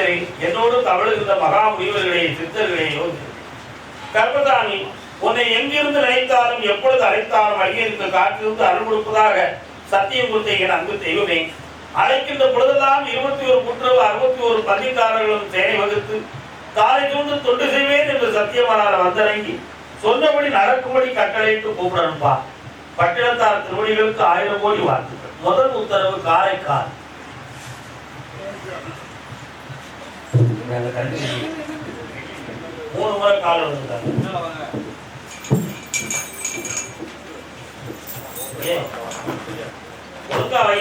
முனிவரை, என்னோடு தமிழுகின்ற மகா முனிவர்களே, சித்தர்களே, கர்மதாமி, உன்னை எங்கிருந்து நினைத்தாலும் எப்பொழுது அழைத்தாலும் அடியேற்கு காற்றிருந்து அருள் கொடுப்பதாக சத்தியம் கொடுத்த என் அன்பு தெய்வமே, அழைக்கின்ற பொழுதெல்லாம் 21 கூட்டுறவு 61 பள்ளிக்காரர்களும் சேனை வகுத்து தாரை சூழ்ந்து தொண்டு செய்வேன் என்று சத்தியமானார் வந்தடங்கி சொன்னபடி நடக்கும்படி கட்டளையிட்டு கூப்பிடணும்பா. பட்டினத்தார் திருவடிகளுக்கு 1000 கோடி வாழ்த்துக்கள். முதல் உத்தரவு காரைக்கால். 3 முறை கால் வந்துட்டாங்க. ஒழுங்காவை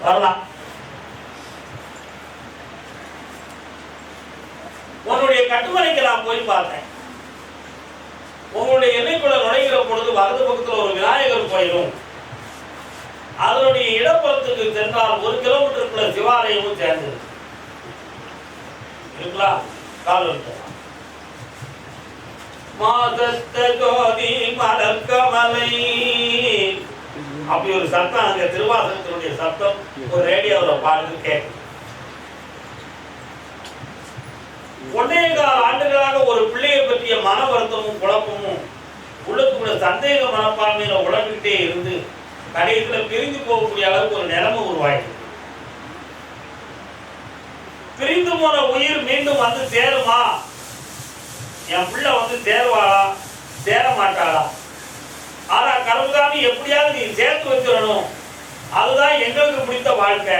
வரலாம். உன்னுடைய கட்டுமனைக்கு நான் போய் பார்த்தேன். உங்களுடைய எல்லைக்குள்ள நுழைகிற பொழுது வலது பக்கத்தில் ஒரு விநாயகர் கோயிலும், அதனுடைய இடப்புறத்துக்கு சென்றால் 1 கிலோமீட்டருக்குள்ள சிவாலயமும் சேர்ந்து இருக்கலாம். கால் மாதத்த ஜோதி மலர்கமலை அப்படி ஒரு சத்தம் அங்க திருவாசகத்தினுடைய சத்தம் ஒரு ரேடியோவில் பாடுது கேட்கும். 1.25 ஆண்டுகளாக ஒரு பிள்ளையை பற்றிய மன வருத்தமும் குழப்பமும் உள்ளுக்குள்ள சந்தேக மனப்பான்மையில உழந்துகிட்டே இருந்து கடைசியில பிரிந்து போகக்கூடிய அளவுக்கு ஒரு நிலைமை உருவாயிருக்கு. பிரிந்து போன உயிர் மீண்டும் வந்து சேருமா? என் பிள்ளை வந்து சேருவாளா சேர மாட்டாளா? ஆனா கருமசாமி எப்படியாவது நீ சேர்த்து வச்சிடணும், அதுதான் எங்களுக்கு பிடித்த வாழ்க்கை,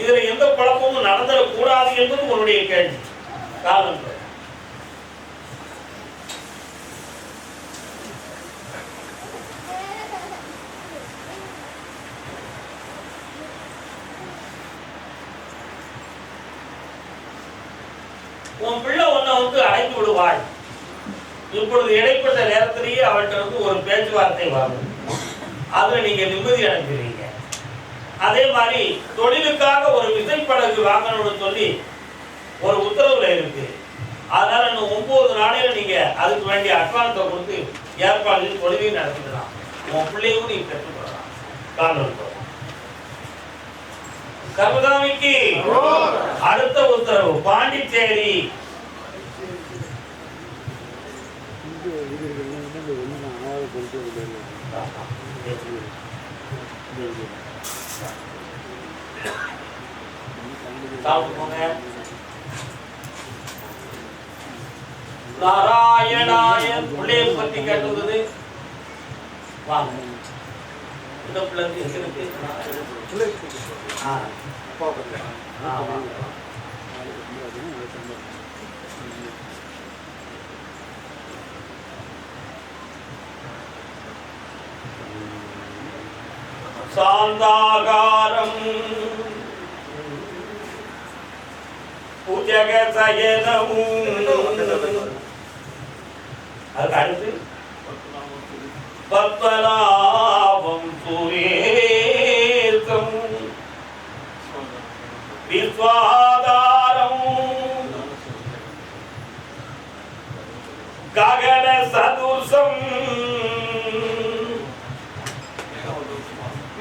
இதுல எந்த குழப்பமும் நடந்துடக்கூடாது என்பது உன்னுடைய கேள்வி. காரணம் உன் பிள்ளை உன்னை வந்து அழைத்து விடுவாள். இப்பொழுது இடைப்பட்ட நேரத்திலேயே அவள்கிட்ட இருந்து ஒரு பேச்சுவார்த்தை வரும். அதுல நீங்க நிம்மதி அடைஞ்சிருக்கீங்க. அதே மாதிரி தொழிலுக்காக ஒரு விசைப்படகு வாங்கணும்னு சொல்லி ஒரு உத்தரவுல இருக்கு. அதனால இன்னும் 9 நாளையில நீங்க அதுக்கு வேண்டிய அட்வான்ஸை கொடுத்து ஏற்பாடு தொழிலையும் நடத்திக்கலாம். உன் பிள்ளையும் நீ பெற்றுக்கொள்ளலாம். காரணம் கருமசாமிக்கு அடுத்த உத்தரவு பாண்டிச்சேரி. நாராயணாயன் பிள்ளையை பற்றி கேட்டது வாங்க. இந்த பிள்ளைக்கு எங்களுக்கு சாந்தாகாரம் பூஜக சயனமும் அடுத்து பத்மநாபம் சுரேசம் விஸ்வாதாரம் ககன சதுர்சம்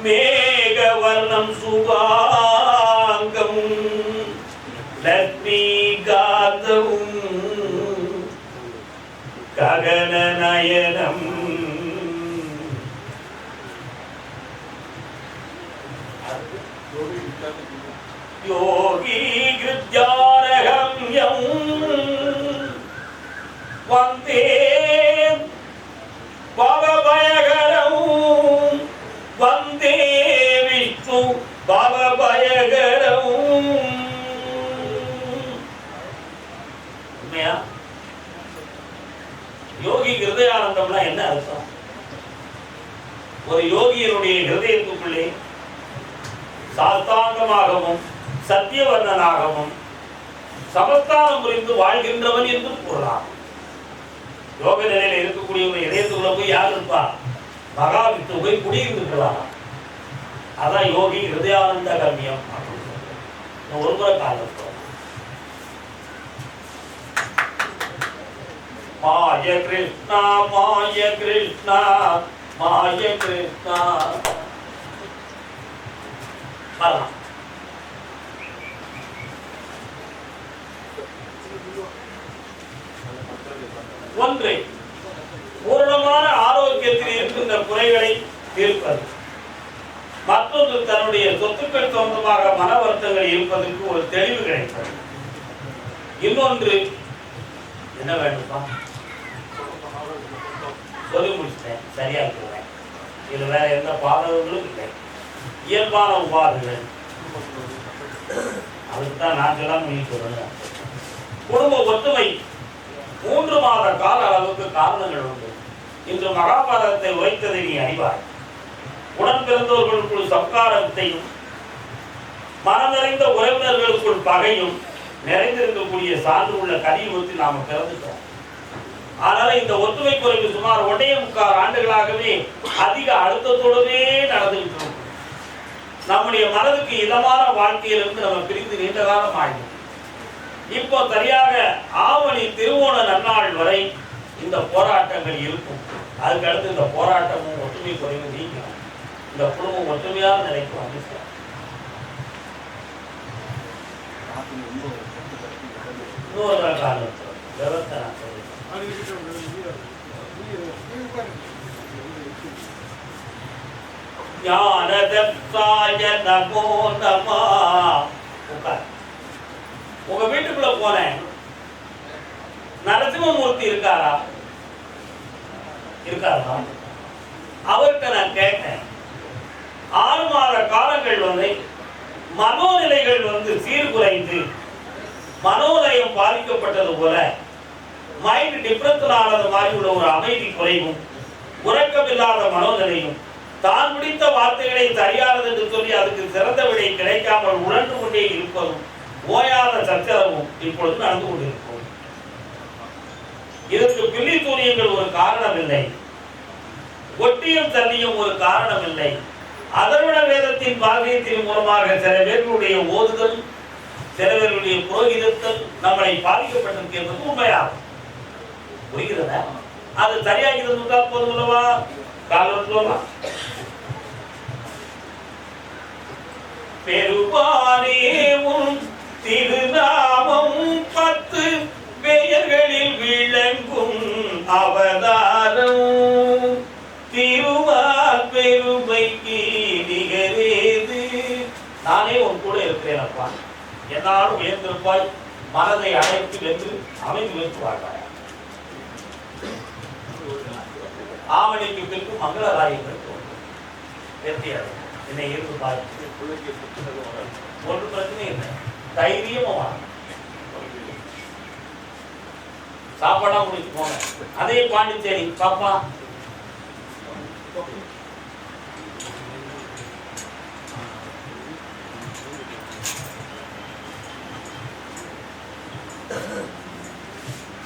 மேகவர்ணம் சுபாங்கம் லக்ஷ்மி காந்தம் ககன நயனம் யோகி கிருத்யாரகம்யம் வந்தே பவபயகரம் வந்தே விஷ்ணு பவபயகரம். யோகி ஹிருதயானந்தம்னா என்ன அர்த்தம்? ஒரு யோகியனுடைய ஹிருதயத்துக்குள்ளே சாஸ்தாங்கமாகவும் சத்தியவர்ணனாகவும் சமஸ்தானம் புரிந்து வாழ்கின்றவன் என்று கூறலாம். யோக நிலையில இருக்கக்கூடிய ஒரு இதயத்துக்குள்ள போய் யார் இருப்பா? மகாவித்து போய் குடியிருந்துக்கலாம். அதான் யோகி ஹிருதயானந்த கம்யம். ஒரு முறை காலத்தோம் மாய கிருஷ்ணா மாய கிருஷ்ணா மாய கிருஷ்ணா. வரலாம். ஒன்று, பூரணமான ஆரோக்கியத்தில் இருக்கின்ற குறைகளை தீர்ப்பது. மற்றொன்று, தன்னுடைய சொத்துக்கள் சொந்தமாக மன வருத்தங்கள் இருப்பதற்கு ஒரு தெளிவு கிடைப்பது. இன்னொன்று, என்ன வேண்டுமா சொல்லி முடிச்சிட்டேன், சரியா இருக்கிறேன். இது வேற எந்த பாதகங்களும் இல்லை, இயல்பான உபாதைகள். அதுக்குதான் நான் சொல்லாம நீ சொல்றேன். குடும்ப ஒற்றுமை 3 மாத கால அளவுக்கு காரணங்கள் உண்டு. இன்று மகாபாரதத்தை உரைத்ததை நீ அறிவாய். உடன் பிறந்தவர்களுக்குள் சம்காரத்தையும் மனம் நிறைந்த உறவினர்களுக்குள் பகையும் நிறைந்திருக்கக்கூடிய சான்று உள்ள கலியுகத்தை நாம பிறந்துட்டோம். அதனால இந்த ஒற்றுமை குறைவு சுமார் 1.25 ஆண்டுகளாகவே அதிக அழுத்தத்தோடவே நடந்துகிட்டு இருக்கும். நம்முடைய மனதுக்கு இதமான வாழ்க்கையிலிருந்து நம்ம பிரிந்து நீண்ட காலம் ஆகும். இப்போ சரியாக ஆவணி திருவோண நன்னாள் வரை இந்த போராட்டங்கள் இருக்கும். அதுக்கு அடுத்து இந்த போராட்டமும் ஒற்றுமை குறைவு நீக்கும். இந்த குடும்பம் ஒற்றுமையாக நிலைக்கும். இன்னொரு காலத்தில் விவரத்தை நான் சொல்றேன். உங்க வீட்டுக்குள்ள போனேன், நரசிம்மமூர்த்தி இருக்காரா? இருக்காரா? அவர்கிட்ட நான் கேட்டேன். 6 மாத காலங்கள் வந்து மனோநிலைகள் வந்து சீர்குலைந்து மனோலயம் பாதிக்கப்பட்டது போல மைண்ட் டிப்ரெஷன் ஆனது மாதிரி உள்ள ஒரு அமைதி குறைவும் உறக்கமில்லாத மனோநிலையும் தான் பிடித்த வார்த்தைகளை சரியானது என்று சொல்லி அதுக்கு சிறந்த விடை கிடைக்காமல் உழன்று கொண்டே இருப்பதும் ஓயாத சச்சரவும் இப்பொழுது நடந்து கொண்டிருக்கும். இதற்கு பில்லி சூரியங்கள் ஒரு காரணம் இல்லை, ஒட்டியும் தள்ளியும் ஒரு காரணம் இல்லை. அதர்வண வேதத்தின் பாகியத்தின் மூலமாக சில பேர்களுடைய ஓதுதல், சில பேர்களுடைய புரோகிதத்தல் நம்மளை பாதிக்கப்பட்டிருக்கு என்பது உண்மையாகும். புரிகிறதா? அது சரியாக இருந்தால் போதும் அல்லவா? காலம் பெருமானே உன் திருநாமம் 10 பெயர்களில் விளங்கும் அவதாரம் திருவால் பெருமைக்கு நிகரேது. நானே உன் கூட இருக்கிறேன் அப்பா, என்னாலும் உயர்ந்திருப்பாய், மனதை அழைத்து வென்று அமைந்து வைத்து வாழ்வாய். ஆவணிக்கு பின்பு மங்களராயங்கள் வெற்றியாளர் என்னை இருந்து பாய். ஒரு பிரச்சனை இல்லை, தைரியமா சாப்பாடா முடிச்சு போங்க. அதே பாண்டிச்சேரி பாப்பா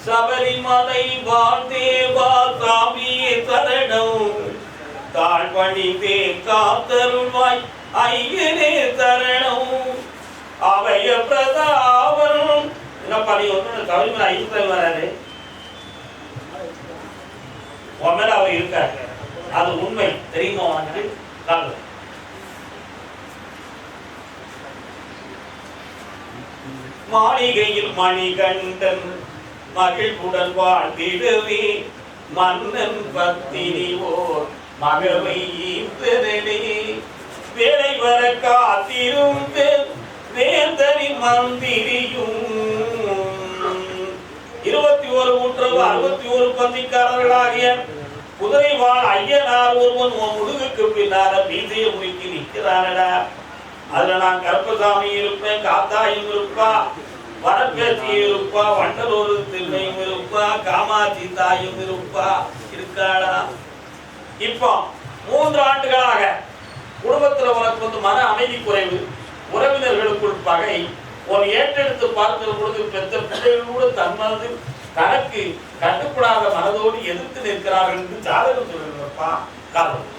சபரிமலை வாழ்ந்தேவா சாமியே சரணம் தாழ்வணிந்தே காத்தருள்வாய் ஐயனே சரணம் அவைய பிரதாவன். என்னப்பா நீ ஒன்று சபரிமலை ஐயப்பன் வராது, உன் மேல அவர் இருக்காரு, அது உண்மை தெரியுமா உனக்கு? கால மாளிகையில் மணிகண்டன் மகிழ்வுடன் வாழ்ந்திடவே மன்னன் பத்தினி ஓர் மகவை ஈர்த்ததே வேலை வர காத்திரும் வேந்தரின் மந்திரியும் 21 ஊற்றவு 61 பந்திக்காரர்களாகிய குதிரை வாழ் ஐயனார் ஒருவன் உன் முதுகுக்கு பின்னால மீசையை முறுக்கி நிற்கிறானடா. அதுல நான் கருப்பசாமி இருப்பேன், காத்தாயும் இருப்பா, வடப்பேச்சியும் இருப்பா, வண்டலூர் திருமையும் இருப்பா, காமாட்சி தாயும் இருப்பா. இருக்காடா? இப்போ 3 ஆண்டுகளாக குடும்பத்துல உனக்கு வந்து மன அமைதி குறைவு, உறவினர்களுக்குள் பகை, உன் ஏற்றெடுத்து பார்க்கிற பொழுது பெற்ற பிள்ளைகள் கூட தன்மனது தனக்கு கட்டுப்படாத மனதோடு எதிர்த்து நிற்கிறார்கள் என்று ஜாதகம் சொல்லுங்கப்பா. காரணம்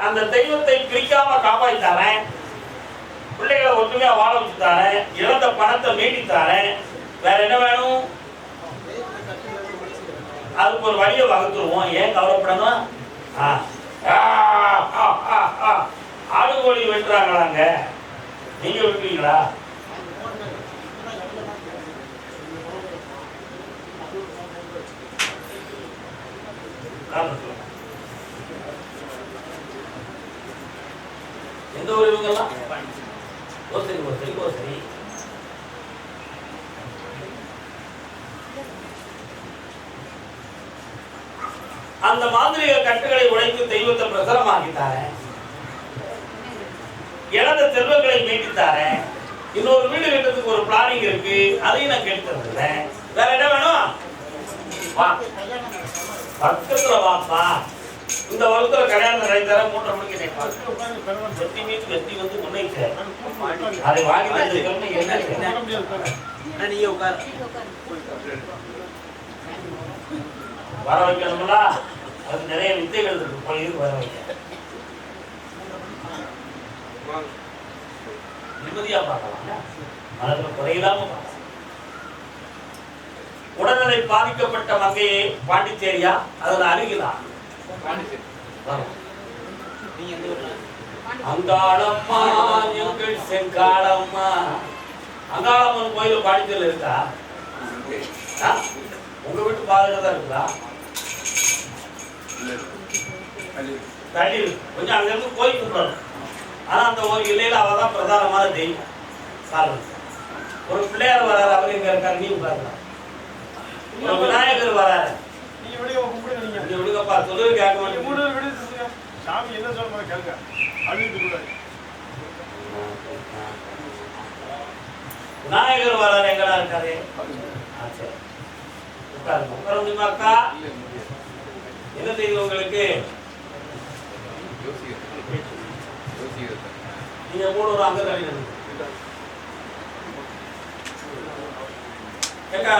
அந்த தெய்வத்தை பிரிக்காம காப்பாற்றித்தாரேன், பிள்ளைகளை ஒற்றுமையா வாழ வச்சுத்தாரேன், இழந்த பணத்தை மீட்டித்தாரேன். வேற என்ன வேணும்? அதுக்கு ஒரு வழியை வகுத்துருவோம். ஏன் கவலைப்படணும்? ஆடு கோழி வெட்டுறாங்களாங்க, நீங்க வெட்டுவீங்களா? எந்த ஊர் இவங்கெல்லாம்? சரி சரி சரி. அந்த மாந்திரிக கட்டுகளை உடைத்து தெய்வத்தை பிரசரமாக்கித்தாரே, இழந்த செல்வங்களை மீட்டித்தாரே. இன்னொரு வீடு கட்டுறதுக்கு ஒரு பிளானிங் இருக்கு, அதையும் நான் கேட்டுறேன். வேற என்ன வேணும்? பக்கத்துல வாப்பா. இந்த வருஷத்துல கல்யாணம் நடந்தார 3:30 மணிக்கு வெட்டி மீட்டு வெட்டி வந்து முன்னைக்கு அதை வாங்கி என்ன நீங்க உட்கார வர வைக்கணும்ல. அது நிறைய வித்தைகள் இருக்கு, பள்ளிக்கு வர வைக்க நிம்மதியா பார்க்கலாம், மனதில் குறையில்லாம பார்க்கலாம். உடல்நிலை பாதிக்கப்பட்ட மங்கையே பாண்டிச்சேரியா? அதுல அருகிலா? அங்காளம்மா எங்கள் செங்காளம்மா. அங்காளம்மன் கோயில் பாண்டிச்சேரியில் இருக்கா? உங்க வீட்டு பாதையில தான் இருக்குதா? தள்ளி கொஞ்சம் அங்க இருந்து கோயில் கும்பிடணும். ஆனா அந்த ஒரு இல்லையில அவதான் பிரதானமான தெய்வம். ஒரு பிள்ளையார் வராரு, அவர் எங்க இருக்காரு, நீங்க பாருங்க. விநாயகர் வராரு, நீங்க விடுங்கப்பா, சொல்லுவது கேட்க மாட்டேன். சாமி என்ன சொல்ற கேட்க விநாயகர் வராரு, எங்கடா இருக்காரு? உட்கார முடியுமா அக்கா? என்ன தெரியும் உங்களுக்கு? நீங்க கூட ஒரு அங்க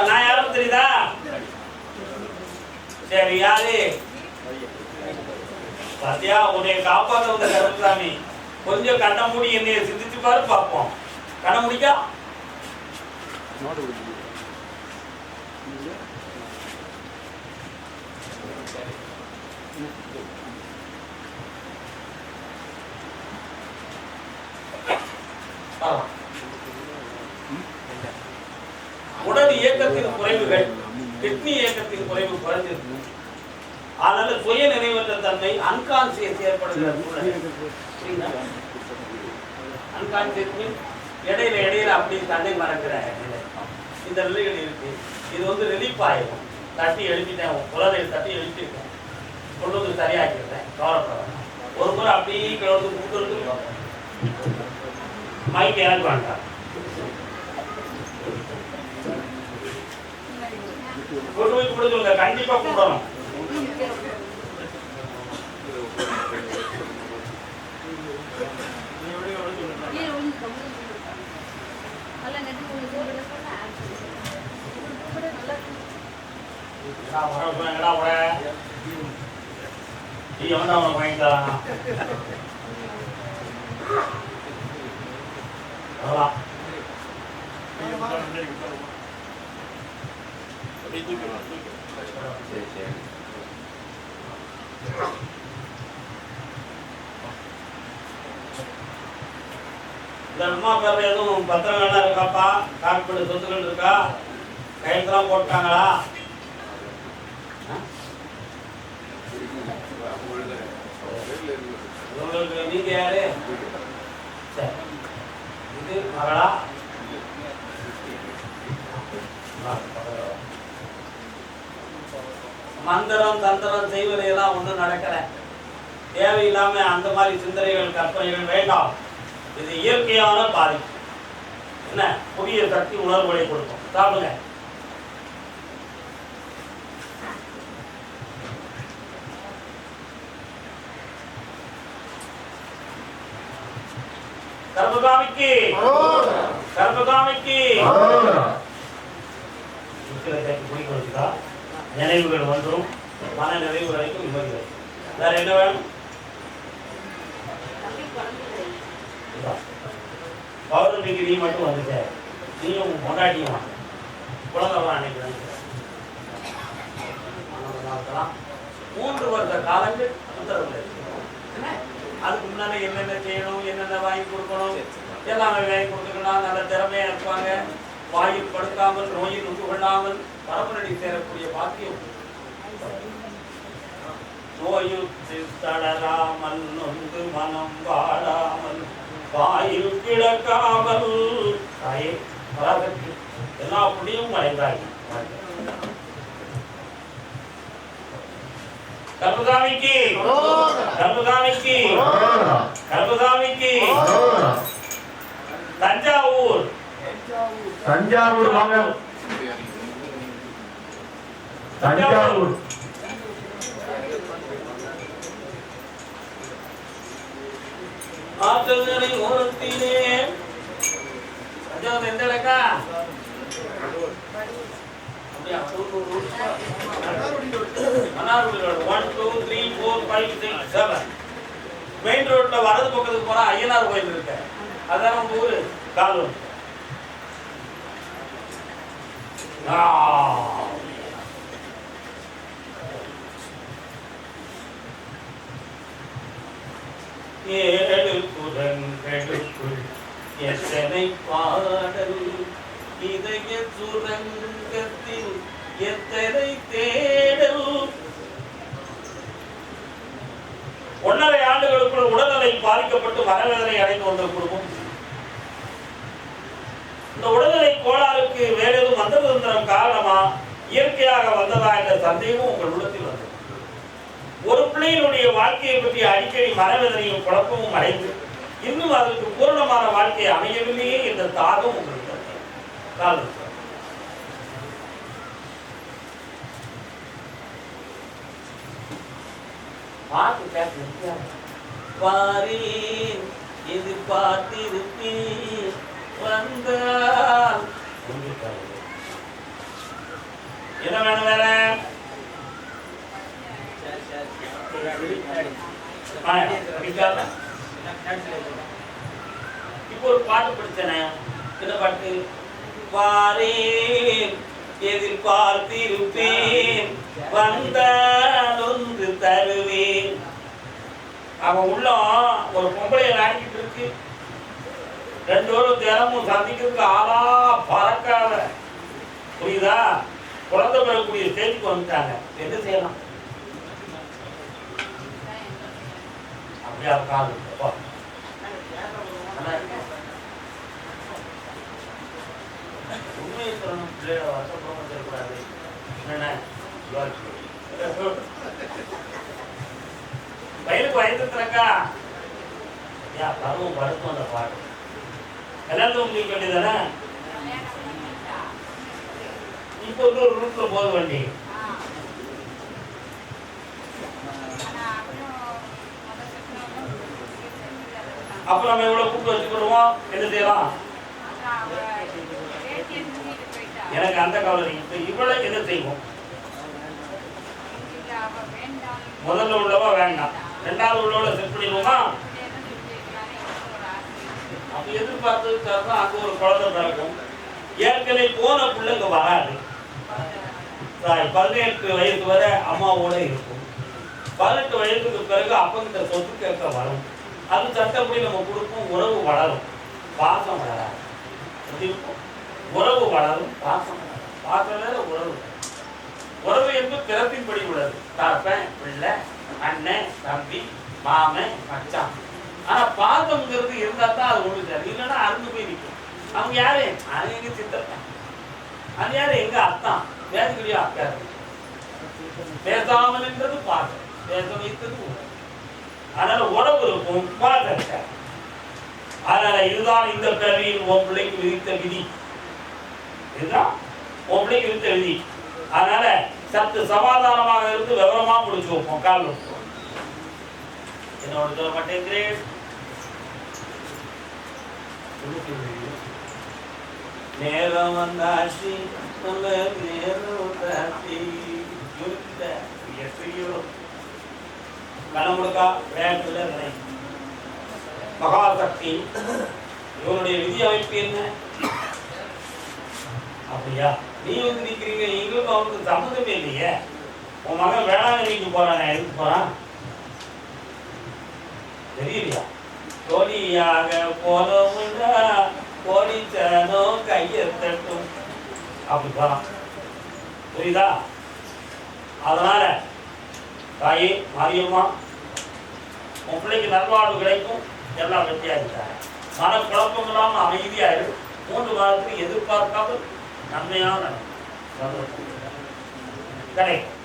நான் யாரும் தெரியுதா? சரி, யாரு? சத்யா, உன்னை காப்பாற்ற வந்த கருப்பசாமி. கொஞ்சம் கண்ண மூடி என்னைய சிந்திச்சு பாரு பார்ப்போம். கண்ண முடிக்கா? உடல் இயக்கத்தின் குறைவுகள், கிட்னி இயக்கத்தின் குறைவு குறைஞ்சிருக்கு. அதனால சுய நினைவற்ற தன்மை, அன்கான்சியஸ் ஏற்படுகிற இடையில இடையில அப்படி தன்னை மறக்கிற இந்த நிலைகள் இருக்கு. இது வந்து ரிலீஃப் ஆயிடும். தட்டி எழுப்பிட்டேன், குழந்தை தட்டி எழுப்பிட்டேன், கொண்டு வந்து சரியாக்கிட்டேன், கவலைப்பட. ஒரு முறை அப்படியே கிளம்பி கூப்பிட்டு மைக் எனக்கு வேண்டாம், கொண்டு போய் கொடுத்துருங்க, கண்டிப்பா கூடணும். இந்த அம்மா பேர்ல எதுவும் பத்திரங்கள்லாம் இருக்காப்பா? காப்பீடு சொத்துக்கள் இருக்கா? கையெழுத்தெல்லாம் போட்டாங்களா? உங்களுக்கு நீங்க யாரு? இது மகளா? மந்திரம் தந்திரம் செய்வதையெல்லாம் ஒன்றும் நடக்கல. தேவையில்லாம அந்த மாதிரி சிந்தனைகள் கற்பனைகள் வேண்டாம். இது இயற்கையான பாதிப்பு. என்ன புதிய சக்தி உணர்வுகளை கொடுக்கும். சாப்பிடுங்க. கர்மகாமிக்கு கர்மகாமிக்கு நினைவுகள் வந்துடும். மன நிறைவு வரைக்கும் நிம்மதி. வேற என்ன வேணும்? பௌர்ணமிக்கு நீ மட்டும் வந்துட்ட, நீயும் கொண்டாட்டியும் வாங்க குழந்தை அன்னைக்கு 3 வருட காலங்கள் உத்தரவுல அதுக்கு முன்னால என்னென்ன செய்யணும், என்னென்ன வாங்கி கொடுக்கணும், எல்லாமே வாங்கி கொடுத்துக்கலாம். நல்ல திறமையா இருப்பாங்க. வாயில் படுக்காமல், நோயில் உண்டு கொள்ளாமல் பரம்பரடி சேரக்கூடிய பாக்கியம். நோயுற்று தளராமல், நொந்து மனம் வாடாமல், வாயில் கிடக்காமல் தாயே பராசக்தி எல்லா புண்ணியமும் அடைந்தாய். கர்மசாமிக்கு கர்மசாமிக்கு கர்மசாமிக்கு தஞ்சாவூர் தஞ்சாவூர் வாங்க. தஞ்சாவூர் ஆற்றல்களை ஓரத்திலே தஞ்சாவூர் எந்த இடக்கா? மெயின் ரோட்ல வரது பக்கத்துக்கு போனா ஐயனார் கோயில் இருக்கு. அதான் உங்க ஊரு காலூர். ஏழு குரங்களுக்குள் எத்தனை பாடல், இதய சுரங்கத்தில் எத்தனை தேடல். 1.5 ஆண்டுகளுக்குள் உடல்நிலை பாதிக்கப்பட்டு மனவேதனை அடைந்து வந்த குடும்பம். இந்த உடல்நிலை கோளாறுக்கு வேற எதுவும் மந்திரதந்திரம் காரணமா, இயற்கையாக வந்ததா என்ற சந்தேகமும் உங்கள் உள்ளத்தில் வந்தது. ஒரு பிள்ளையினுடைய வாழ்க்கையை பற்றி அடிக்கடி மனவேதனையும் குழப்பமும் அடைந்து இன்னும் அதற்கு பூரணமான வாழ்க்கை அமையவில்லையே என்ற தாகம் உங்களுக்கு வாரேன் எதிர்பார்த்திருப்பேன் வந்தால் என்ன வேணும் வேற? இப்போ ஒரு பாட்டு படிச்சேனே, என்ன பாட்டு? வாரேன் எதிர்பார்த்திருப்பேன் வந்தால் ஒன்று தருவேன். அவன் உள்ள ஒரு பொம்பளையை நாடிக்கிட்டு இருக்கு. 2 பேரும் தினமும் சந்திக்கிறதுக்கு ஆளா பறக்காத, புரியுதா? குழந்தை பெறக்கூடிய ஸ்டேஜுக்கு வந்துட்டாங்க. என்ன செய்யலாம்? அப்படியா காது உண்மையை சொல்லணும். பிள்ளையோட வருஷம் செய்யக்கூடாது. என்னென்ன வயலுக்கு வயதுக்கா பருவம் படுத்தும் அந்த பாட்டு எல்லாத்தையும் உங்களுக்கு வேண்டியதானே. இப்போ ஒரு ரூட்ல போக வேண்டி அப்ப நம்ம எவ்வளவு கூப்பிட்டு வச்சுக்கிடுவோம். என்ன செய்யலாம்? எனக்கு அந்த கவலை. இவ்வளவு என்ன செய்வோம்? முதல்ல உள்ளவா வேண்டாம், 2வது உள்ளவளை செட் பண்ணிடுவோமா? அப்ப எதிர்பார்த்ததுக்காக அங்க ஒரு குழந்தை பிறக்கும். ஏற்கனவே போன புள்ள இங்க வராது. 18 வயசு வரை அம்மாவோட இருக்கும். 18 வயசுக்கு பிறகு அப்பங்கிட்ட சொத்து கேட்க வரும். அது சட்டப்படி நம்ம கொடுப்போம். உறவு வளரும், பாசம் வளராது. உறவு வளரும், பாசம் வளரும். பாசம் வேற உறவு. உறவு என்பது பிறப்பின்படி உள்ளது. தாப்பன், பிள்ளை, அண்ணன், தம்பி, மாமன், மச்சான். ஆனா பாசம்ங்கிறது இருந்தா தான் அது ஒண்ணு சார். இல்லைன்னா அறுந்து போய் நிற்கும். அவங்க யாரு? அது எங்க சித்தப்பன். அது யாரு? எங்க அத்தான். பேசக்கூடிய அக்கா. பேசாமல் என்றது பாசம், பேச வைத்தது உறவு. அதனால உறவு இருக்கும், பாசம் இருக்காது. அதனால இதுதான் இந்த பிறவியில் உன் பிள்ளைக்கு விதித்த விதி. இதுதான் உன் பிள்ளைக்கு விதித்த விதி. அதனால சத்து சமாதானமாக இருந்து விவரமா முடிச்சு வைப்போம். கால் என்னோட சொல்ல மாட்டேங்கிறேன். நேரம் வந்தாச்சு, நல்ல நேரம் வந்தாச்சு. கணமுடுக்கா வேகத்துல மகாசக்தி. இவனுடைய விதி அமைப்பு என்ன? அப்படியா? நீ வந்து நிற்கிறீங்க, எங்களுக்கு அவனுக்கு சம்மந்தமே இல்லையே. உன் மகன் வேளாங்கண்ணிக்கு போறான், எதுக்கு போறான் தெரியலையா? கோடியாக போனோம்னா கோடிச்சனோ கையை தட்டும் அப்படி போறான். புரியுதா? அதனால தாயே மாரியம்மா, உன் பிள்ளைக்கு நல்வாழ்வு கிடைக்கும். எல்லாம் வெற்றியா இருக்காங்க. மன குழப்பம் இல்லாமல் அமைதியா இருக்கு. 3 மாதத்துக்கு எதிர்பார்க்காமல் நன்மையான கிடைக்கும்.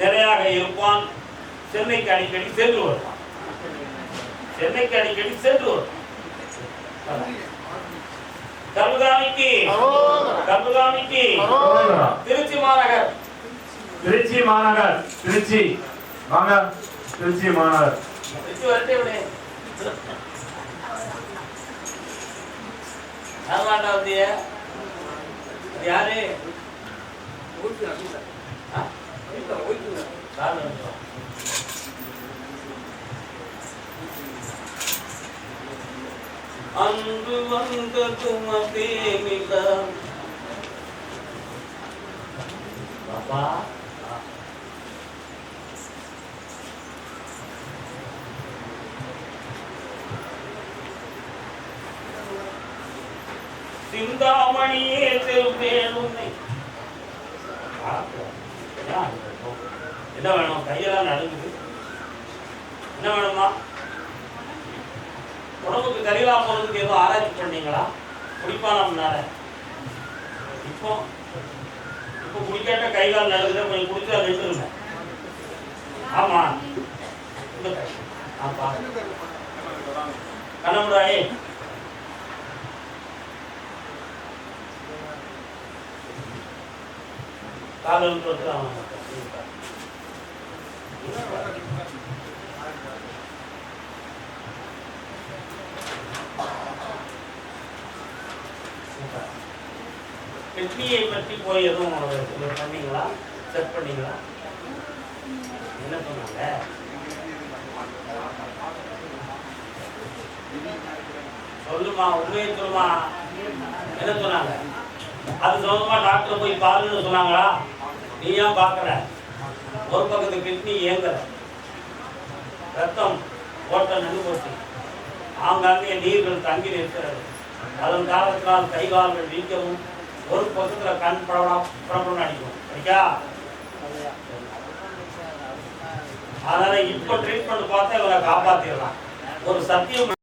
நிறையாக இருப்பான். சென்னைக்கு அடிக்கடி சென்று வருவான். சென்னைக்கு அடிக்கடி சென்று வருவான். கருகாமிக்கு கருகாமிக்கு திருச்சி மாநகர். திருச்சி மாநகர். திருச்சி வாங்க. திருச்சி மாநகர். திருச்சி வரட்டே விட யாருமாண்டா வந்திய? யாரு? அன்பு வந்த துமதேமில பாப்பா சிந்தாமணியே செல்வேன் உன்னை. என்ன வேணும்? கையெல்லாம் நடுங்குது. என்ன வேணுமா? உடம்புக்கு சரியில்லாம போறதுக்கு எதுவும் ஆராய்ச்சி பண்ணீங்களா? குடிப்பானம்னால இப்போ இப்போ குடிக்காட்ட கை கால் நடுங்குது. கொஞ்சம் குடிச்சா நின்றுருங்க. ஆமா கண்ணமுடாயே காலம் கிட்னியை பற்றி போய் எதுவும் பண்ணீங்களா? செக் பண்ணீங்களா? என்ன சொன்னாங்க? சொல்லுமா, உண்மையை சொல்லுமா. என்ன சொன்னாங்க? அது சம்பந்தமா டாக்டர் போய் பாருன்னு சொன்னாங்களா? நீ ஏன் பார்க்கற? ஒரு பக்கத்து கிட்னி இயங்குற, ரத்தம் ஓட்டம் நின்று போச்சு, ஆங்காங்கே நீர்கள் தங்கி நிற்கிறது. அதன் காலத்தினால் கை கால்கள் வீக்கவும், ஒரு பக்கத்துல கண் படப்படம் அடிக்கும். சரியா? அதனால இப்ப ட்ரீட்மெண்ட் பார்த்தா இவரை காப்பாத்திடலாம். ஒரு சத்தியம்